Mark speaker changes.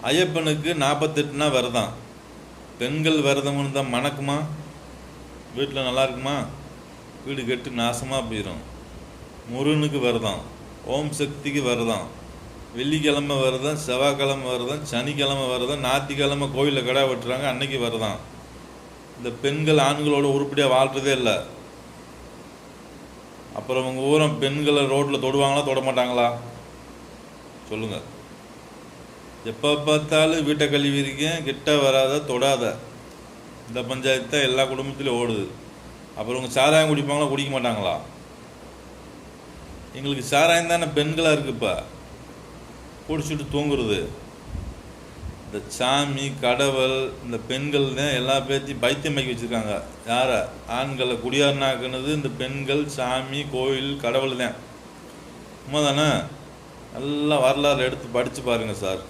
Speaker 1: ஐயப்பனுக்கு 48 விரதம். பெண்கள் விரதம்னு தான் மணக்குமா? வீட்டில் நல்லா இருக்குமா? வீடு கெட்டு நாசமாக போயிடும். முருகனுக்கு விரதம், ஓம் சக்திக்கு விரதம், வெள்ளிக்கிழமை விரதம், செவ்வாய்க்கிழமை விரதம், சனிக்கிழமை விரதம், ஞாயிற்றுக்கிழமை கோயிலில் கடை வெட்டுறாங்க, அன்னைக்கு விரதம். இந்த பெண்கள் ஆண்களோட உருப்படியாக வாழ்கிறதே இல்லை. அப்புறம் உங்கள் ஊரம் பெண்களை ரோட்டில் தொடுவாங்களா தொட மாட்டாங்களா சொல்லுங்கள்? எப்போ பார்த்தாலும் வீட்டை கழுவி இருக்கேன், கிட்ட வராத தொடாத, இந்த பஞ்சாயத்து தான் எல்லா குடும்பத்திலையும் ஓடுது. அப்புறம் உங்கள் சாராயம் குடிப்பாங்களா குடிக்க மாட்டாங்களா? எங்களுக்கு சாராயம் தானே பெண்களாக இருக்குப்பா குடிச்சுட்டு தூங்குறது. இந்த சாமி கடவுள் இந்த பெண்கள் தான் எல்லா பேர்த்தையும் பைத்தியமாக்கி வச்சுருக்காங்க. யாரை? ஆண்களை குடியாரனாக்குனது இந்த பெண்கள், சாமி, கோயில், கடவுள் தான். உண்மை தானே? நல்லா வரலாறு எடுத்து படித்து பாருங்கள் சார்.